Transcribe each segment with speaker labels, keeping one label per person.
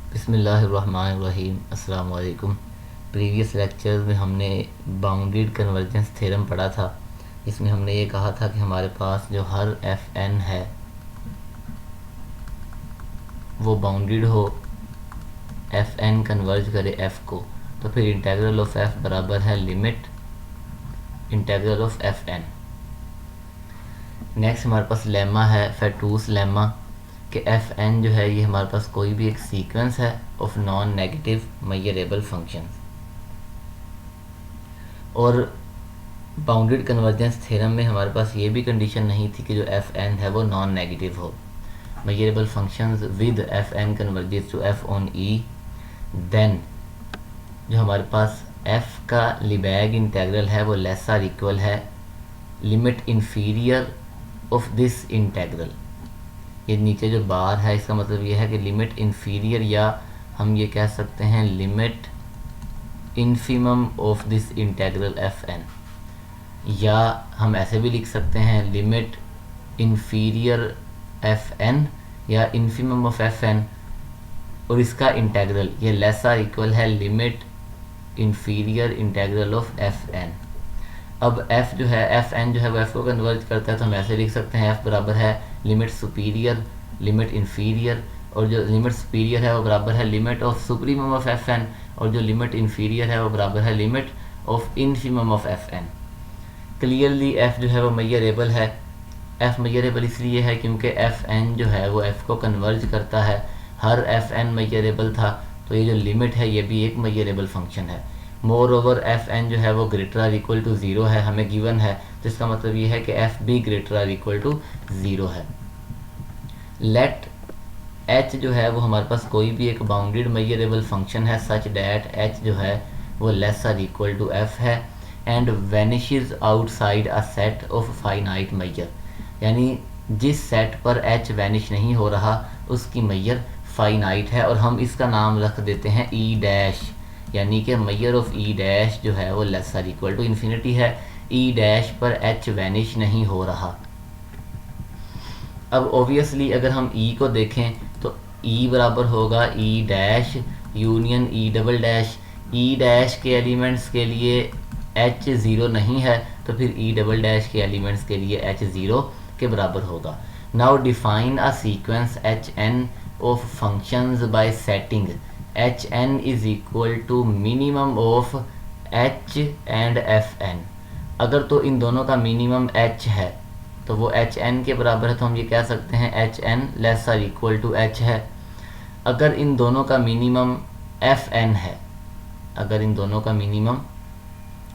Speaker 1: बिस्मिल्लाहिर्रहमानिर्रहीम। अस्सलाम वालेकुम। प्रीवियस लेक्चर्स में हमने बाउंडेड कन्वर्जेंस थ्योरम पढ़ा था। इसमें हमने ये कहा था कि हमारे पास जो हर एफ एन है वो बाउंडेड हो, एफ एन कन्वर्ज करे एफ को, तो फिर इंटेग्रल ऑफ एफ बराबर है limit integral of F n. Next हमारे पास लेमा है फेटूस लेमा कि एफ एन जो है ये हमारे पास कोई भी एक सीक्वेंस है of non negative measurable functions. और बाउंडेड कन्वर्जेंस थ्योरम में हमारे पास ये भी कंडीशन नहीं थी कि जो एफ एन है वो नॉन नेगेटिव हो। Measurable functions with f n converges to f on E, then जो हमारे पास एफ का लिबैग इंटेग्रल है वो लेस आर इक्वल है limit inferior of this integral. ये नीचे जो बार है इसका मतलब ये है कि लिमिट इंफीरियर, या हम ये कह सकते हैं limit infimum of this integral f n, या हम ऐसे भी लिख सकते हैं लिमिट इंफीरियर एफ एन या इन्फिमम ऑफ एफ एन, और इसका इंटेग्रल ये लेस आर इक्वल है limit inferior integral of F N. अब f जो है एफ एन जो है वो f को कन्वर्ज करता है, तो हम ऐसे लिख सकते हैं f बराबर है लिमिट सुपीरियर लिमिट इंफीरियर, और जो लिमिट सुपीरियर है वो बराबर है limit of supremum of F n, और जो लिमिट इंफीरियर है वो बराबर है limit of infimum of F n. Clearly f जो है वो मेजरेबल है। f मेजरेबल इसलिए है क्योंकि एफ एन जो है वो f को कन्वर्ज करता है। हर एफ एन मेजरेबल था, तो ये जो लिमिट है ये भी एक मेजरेबल फंक्शन है। मोर ओवर एफ एन जो है वो greater or equal to zero है, हमें गिवन है, तो इसका मतलब ये है कि एफ भी greater or equal to zero है। लेट एच जो है वो हमारे पास कोई भी एक बाउंडेड मेजरेबल फंक्शन है सच डैट एच जो है वो less or equal to f है and vanishes outside a set of finite measure, यानी जिस सेट पर एच वैनिश नहीं हो रहा उसकी मेजर फाइनाइट है, और हम इसका नाम रख देते हैं ई डैश, यानी कि मेजर ऑफ ई डैश जो है वो less or equal to infinity है। ई डैश पर एच वैनिश नहीं हो रहा। अब ऑब्वियसली अगर हम ई को देखें तो ई बराबर होगा E dash union E double dash. E dash के एलिमेंट्स के लिए एच ज़ीरो नहीं है, तो फिर ई डबल डैश के एलिमेंट्स के लिए एच ज़ीरो के बराबर होगा। Now define a sequence h n of functions by setting h N is equal to minimum of H and F n. अगर तो इन दोनों का मिनिमम एच है तो वो एच एन के बराबर है, तो हम ये कह सकते हैं h n less or equal to H है। अगर इन दोनों का मिनिमम एफ एन है, अगर इन दोनों का मिनिमम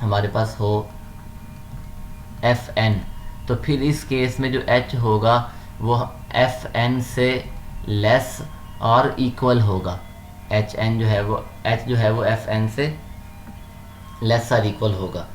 Speaker 1: हमारे पास हो एफ एन, तो फिर इस केस में जो एच होगा वो एफ एन से लेस और इक्वल होगा। एच एन जो है वो एच जो है वो एफ एन से लेस और इक्वल होगा।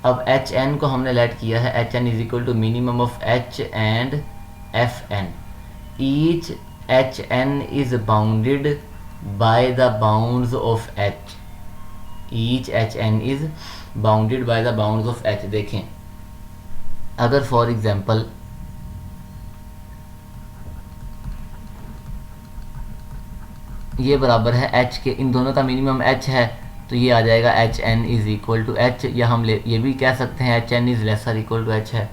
Speaker 1: अब एच एन को हमने लेट किया है h N is equal to minimum of H and F n. Each H N is bounded by the bounds of h. Each H N is bounded by the bounds of h. देखें, अगर for example ये बराबर है H के, इन दोनों का minimum H है, तो ये आ जाएगा h N is equal to h, या हम ये भी कह सकते हैं h N is lesser equal to H है।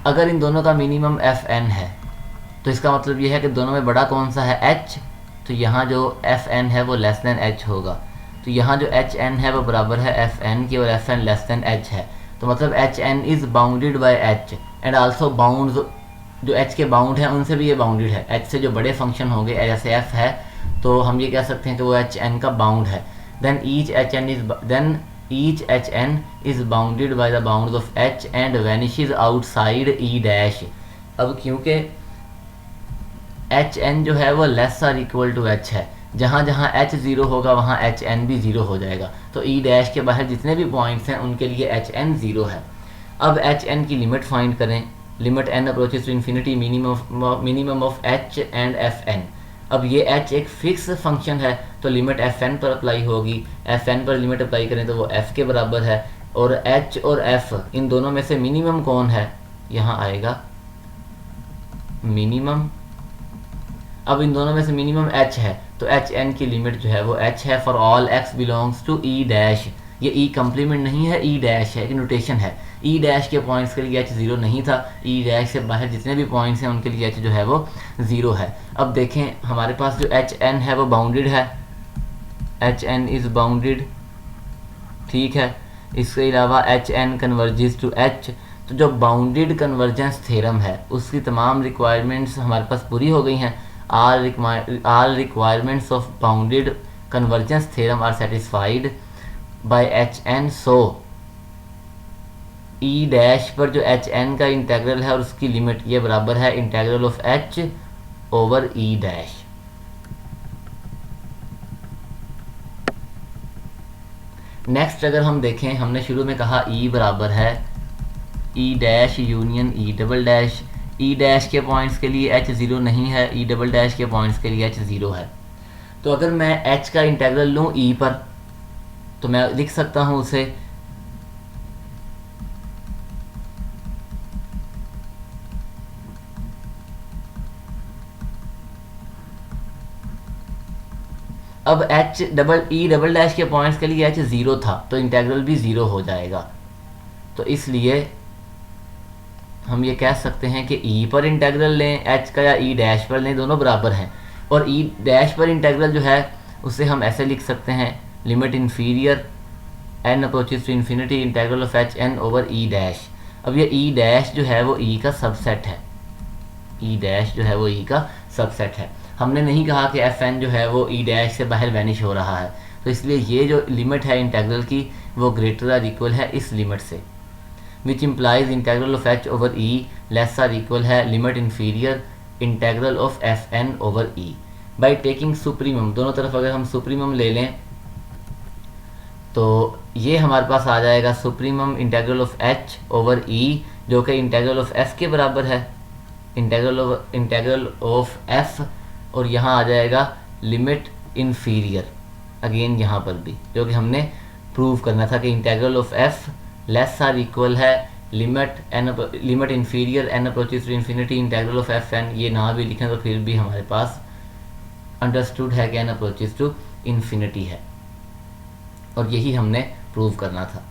Speaker 1: अगर इन दोनों का मिनिमम एफ एन है तो इसका मतलब ये है कि दोनों में बड़ा कौन सा है एच, तो यहाँ जो एफ एन है वो लेस देन एच होगा, तो यहाँ जो एच एन है वो बराबर है एफ एन की, और f n less than h है, तो मतलब h N is bounded by h and also bounds, जो एच के बाउंड हैं उनसे भी ये बाउंडेड है। एच से जो बड़े फंक्शन होंगे जैसे एफ है, तो हम ये कह सकते हैं कि वो एच एन का बाउंड है। Then each H N is bounded by the bounds of H and vanishes outside E dash. अब क्योंकि एच एन जो है वो less or equal to H है, जहाँ जहाँ एच ज़ीरो होगा वहाँ एच एन भी ज़ीरो हो जाएगा, तो ई डैश के बाहर जितने भी पॉइंट्स हैं उनके लिए एच एन ज़ीरो है। अब एच एन की लिमिट फाइंड करें। Limit N approaches to infinity minimum of H and F N. अब ये एच एक फिक्स फंक्शन है, तो लिमिट एफ एन पर अप्लाई होगी। एफ एन पर लिमिट अप्लाई करें तो वो एफ के बराबर है, और एच और एफ इन दोनों में से मिनिमम कौन है, यहाँ आएगा मिनिमम। अब इन दोनों में से मिनिमम h है, तो एच एन की लिमिट जो है वो h है for all x belongs to E dash. ये ई कम्प्लीमेंट नहीं है, ई डैश है, नोटेशन है। ई डैश के पॉइंट्स के लिए h 0 नहीं था, ई डैश से बाहर जितने भी पॉइंट्स हैं उनके लिए h जो है वो 0 है। अब देखें हमारे पास जो एच एन है वो बाउंडेड है, एच एन इज़ बाउंडेड, ठीक है। इसके अलावा H N converges to H, तो जो बाउंडेड कन्वर्जेंस थ्योरम है उसकी तमाम रिक्वायरमेंट्स हमारे पास पूरी हो गई हैं। all requirements of bounded convergence theorem are satisfied by hn, so e dash पर जो hn का इंटेग्रल है और उसकी लिमिट ये बराबर है integral of h over e dash. Next अगर हम देखें, हमने शुरू में कहा e बराबर है e dash union e double dash. E dash के पॉइंट्स के लिए h 0 नहीं है, ई डबल डैश के पॉइंट्स के लिए h 0 है। तो अगर मैं h का इंटेग्रल लूँ e पर, तो मैं लिख सकता हूँ उसे अब ई डबल डैश के पॉइंट्स के लिए h 0 था, तो इंटेग्रल भी 0 हो जाएगा। तो इसलिए हम ये कह सकते हैं कि e पर इंटेग्रल लें h का या e डैश पर लें, दोनों बराबर हैं। और e डैश पर इंटेग्रल जो है उसे हम ऐसे लिख सकते हैं, limit inferior n approaches to infinity integral of H N over e dash. अब ये e डैश जो है वो e का सबसेट है, e डैश जो है वो e का सबसेट है। हमने नहीं कहा कि एफ एन जो है वो e डैश से बाहर वैनिश हो रहा है, तो इसलिए ये जो लिमिट है इंटेग्रल की वो ग्रेटर आर इक्वल है इस लिमिट से, which implies integral of h over e less or equal है limit inferior integral of F n over e। By taking supremum, दोनों तरफ अगर हम सुप्रीमम ले लें तो ये हमारे पास आ जाएगा supremum integral of h over e, जो कि इंटेग्रल ऑफ f के बराबर है, इंटेग्रल ऑफ f, और यहाँ आ जाएगा लिमिट इन्फीरियर अगेन यहाँ पर भी, जो कि हमने प्रूव करना था कि integral of f less or equal है limit inferior n approaches to infinity integral of F n. ये ना भी लिखें तो फिर भी हमारे पास अंडरस्टूड है कि एन अप्रोचेस टू इन्फिनिटी है, और यही हमने प्रूव करना था।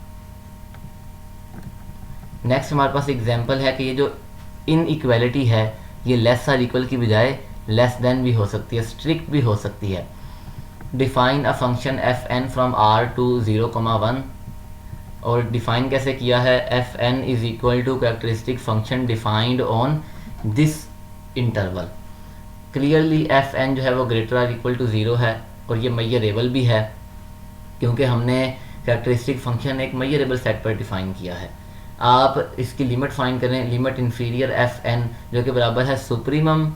Speaker 1: नेक्स्ट हमारे पास एग्जांपल है कि ये जो इनइक्वालिटी है ये लेस आर इक्वल की बजाय लेस देन भी हो सकती है, स्ट्रिक्ट भी हो सकती है। Define a function F N from R to 0,1, और डिफाइन कैसे किया है, F N is equal to characteristic function defined on this interval. Clearly F N जो है वो ग्रेटर आर इक्वल टू 0 है, और ये मेजरेबल भी है क्योंकि हमने कैरेक्टरिस्टिक फंक्शन एक मेजरेबल सेट पर डिफाइन किया है। आप इसकी लिमिट फाइंड करें, लिमिट इन्फीरियर एफ एन जो कि बराबर है सुप्रीमम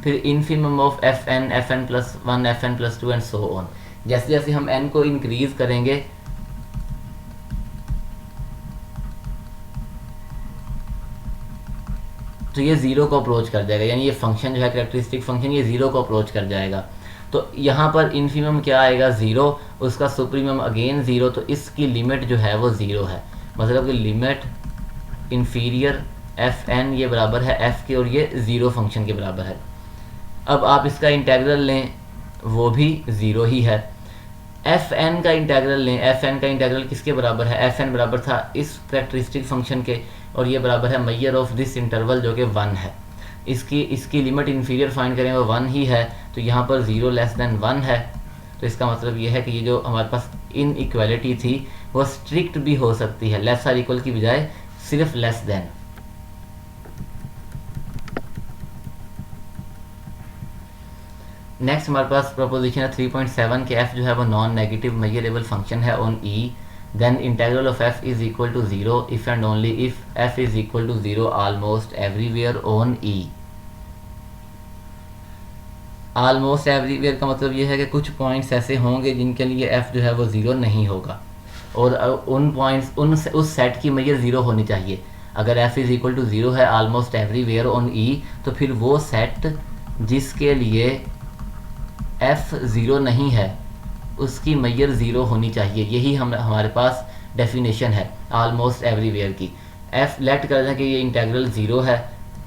Speaker 1: फिर infimum of F N plus 1 F N plus 2 and so on. जैसे जैसे हम एन को इंक्रीज करेंगे तो ये 0 को अप्रोच कर जाएगा, यानी ये फंक्शन जो है कैरेक्टरिस्टिक फंक्शन ये 0 को अप्रोच कर जाएगा। तो यहाँ पर इन्फीमम क्या आएगा 0, उसका सुप्रीमम अगेन 0, तो इसकी लिमिट जो है वो 0 है, मतलब कि लिमिट इन्फीरियर एफ एन ये बराबर है एफ के, और ये 0 फंक्शन के बराबर है। अब आप इसका इंटेग्रल लें वो भी 0 ही है। एफ एन का इंटेग्रल लें, एफ एन का इंटेग्रल किसके बराबर है, एफ एन बराबर था इस कैरेक्टरिस्टिक फंक्शन के, और ये बराबर है मेजर ऑफ दिस इंटरवल जो कि 1 है। इसकी लिमिट इन्फीरियर फाइंड करें वो 1 ही है, तो यहाँ पर 0 लेस देन 1 है। तो इसका मतलब ये है कि ये जो हमारे पास इनइक्वालिटी थी वो स्ट्रिक्ट भी हो सकती है, लेस आर इक्वल की बजाय सिर्फ लेस देन। नेक्स्ट हमारे पास प्रोपोजिशन है 3.7 के f जो है वो नॉन नेगेटिव मेजरेबल फंक्शन है on e, then integral of f is equal to 0 if and only if f is equal to 0 almost everywhere on e। Almost everywhere का मतलब ये है कि कुछ पॉइंट्स ऐसे होंगे जिनके लिए f जो है वो 0 नहीं होगा, और उन पॉइंट्स उस सेट की मेजर 0 होनी चाहिए। अगर f इज इक्वल टू 0 है ऑलमोस्ट एवरीवेयर ऑन e, तो फिर वो सेट जिसके लिए f 0 नहीं है उसकी मेजर 0 होनी चाहिए। यही हमारे पास डेफिनेशन है ऑलमोस्ट एवरीवेयर की। f लेट कर दें कि ये इंटेग्रल 0 है,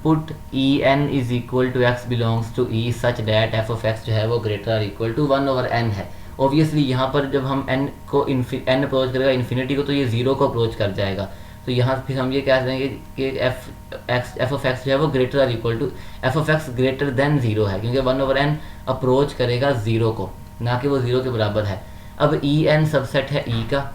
Speaker 1: put E N is equal to X belongs to E such that F of X जो है वो greater or equal to 1/n है। ऑब्वियसली यहाँ पर जब हम n को n अप्रोच करेगा इन्फिनिटी को तो ये 0 को अप्रोच कर जाएगा, तो यहाँ फिर हम ये कह देंगे कि एफ ऑफ एक्स जो है वो greater or equal to F of x greater than 0 है, क्योंकि 1/n अप्रोच करेगा 0 को, ना कि वो 0 के बराबर है। अब ई एन सबसेट है ई का,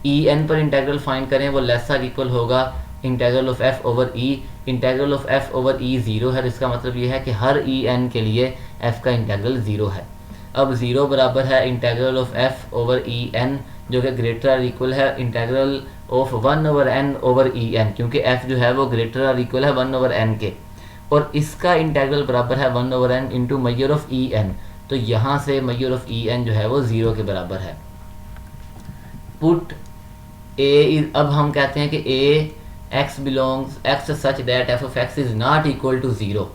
Speaker 1: ई एन पर इंटेग्रल फाइंड करें, वो लेस आर इक्वल होगा integral of F over E. Integral of F over E 0 है, इसका मतलब ये है कि हर ई एन के लिए एफ का इंटेग्रल 0 है। अब 0 बराबर है integral of F over E N जो कि ग्रेटर आर इक्वल है integral of 1/n over E N, क्योंकि एफ जो है वो ग्रेटर आर इक्वल है 1/n के, और इसका इंटेग्रल बराबर है 1/n into measure of E n. तो यहाँ से मैयर ऑफ ई एन जो है वो 0 के बराबर है। पुट ए, अब हम कहते हैं कि A x belongs X such that f of x is not equal to 0,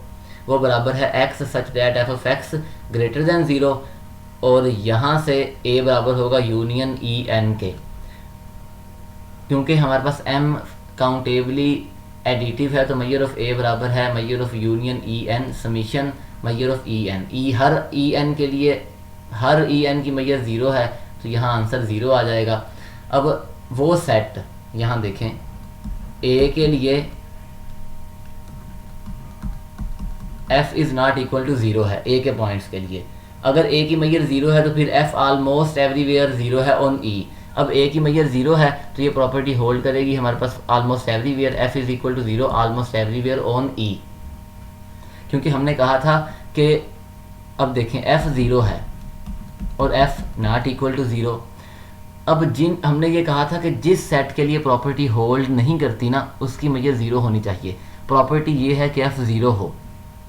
Speaker 1: वो बराबर है x such that f of x greater than 0, और यहाँ से ए बराबर होगा यूनियन ई एन के, क्योंकि हमारे पास एम काउंटेबली एडिटिव है, तो मैयर ऑफ ए बराबर है measure of union E n summation measure of E n. E हर ई एन के लिए हर ई एन की मैयर 0 है, तो यहाँ आंसर 0 आ जाएगा। अब वो सेट यहाँ देखें, ए के लिए F is not equal to 0 है ए के पॉइंट्स के लिए। अगर ए की मैयर 0 है तो फिर एफ ऑलमोस्ट एवरीवेयर 0 है ऑन ई। अब ए की मैयर 0 है तो ये प्रॉपर्टी होल्ड करेगी हमारे पास almost everywhere f is equal to 0 almost everywhere on E, क्योंकि हमने कहा था कि अब देखें एफ 0 है और एफ नॉट इक्वल टू 0। अब हमने ये कहा था कि जिस सेट के लिए प्रॉपर्टी होल्ड नहीं करती ना उसकी मैयर 0 होनी चाहिए। प्रॉपर्टी ये है कि एफ 0 हो,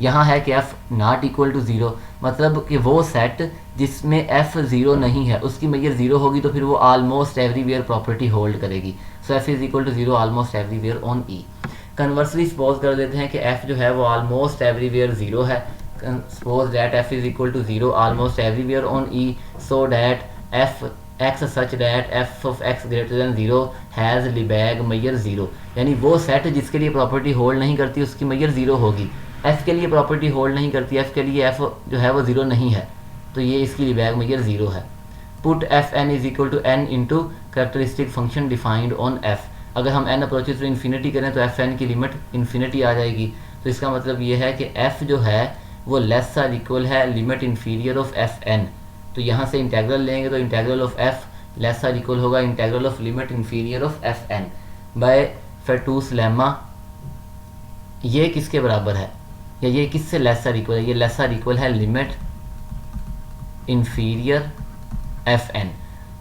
Speaker 1: यहाँ है कि एफ नॉट इक्वल टू 0, मतलब कि वो सेट जिसमें एफ 0 नहीं है उसकी मैयर 0 होगी, तो फिर वो ऑलमोस्ट एवरीवेयर प्रॉपर्टी होल्ड करेगी। So f is equal to 0 almost everywhere on E. Conversely suppose कर देते हैं कि एफ जो है वो ऑलमोस्ट एवरीवेयर 0 है। Suppose that f is equal to 0 almost everywhere on E, so that f x such that F of x greater than 0 has Lebesgue measure 0, यानी वो सेट जिसके लिए प्रॉपर्टी होल्ड नहीं करती उसकी मैयर 0 होगी। एफ के लिए प्रॉपर्टी होल्ड नहीं करती, एफ के लिए एफ जो है वो 0 नहीं है, तो ये इसकी लिबैग मैयर 0 है। Put F N is equal to N into characteristic function defined on F. अगर हम एन अप्रोचेज टू इन्फिनिटी करें तो एफ एन की लिमिट इन्फिनिटी आ जाएगी, तो इसका मतलब ये है कि एफ जो है वो लेस आर इक्वल है limit inferior of F n. तो यहाँ से इंटेग्रल लेंगे तो integral of f less or equal होगा integral of limit inferior of F n by Fatou's lemma. ये किसके बराबर है या ये किससे लेस आर इक्वल है? ये लेस आर इक्वल है लिमिट इन्फीरियर एफ एन।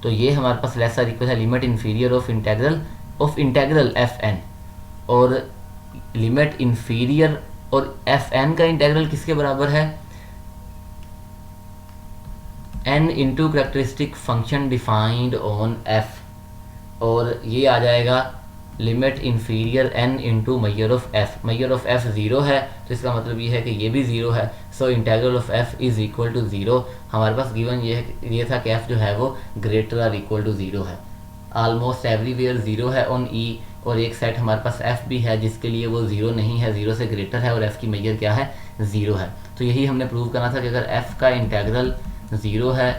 Speaker 1: तो ये हमारे पास लेस आर इक्वल है limit inferior of integral f n, और लिमिट इन्फीरियर और एफ एन का इंटेग्रल किसके बराबर है? n into characteristic function defined on f, और ये आ जाएगा limit inferior n into measure of f। Measure of f 0 है, तो इसका मतलब ये है कि ये भी 0 है। So integral of f is equal to 0। हमारे पास गिवन ये था कि f जो है वो ग्रेटर आर इक्वल टू 0 है। ऑलमोस्ट एवरीवेयर 0 है ऑन e, और एक सेट हमारे पास f भी है जिसके लिए वो 0 नहीं है, 0 से ग्रेटर है, और f की मैयर क्या है? 0 है। तो यही हमने प्रूव करना था कि अगर f का इंटेग्रल 0 है,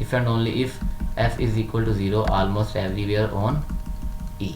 Speaker 1: if and only if f is equal to 0 almost everywhere on e।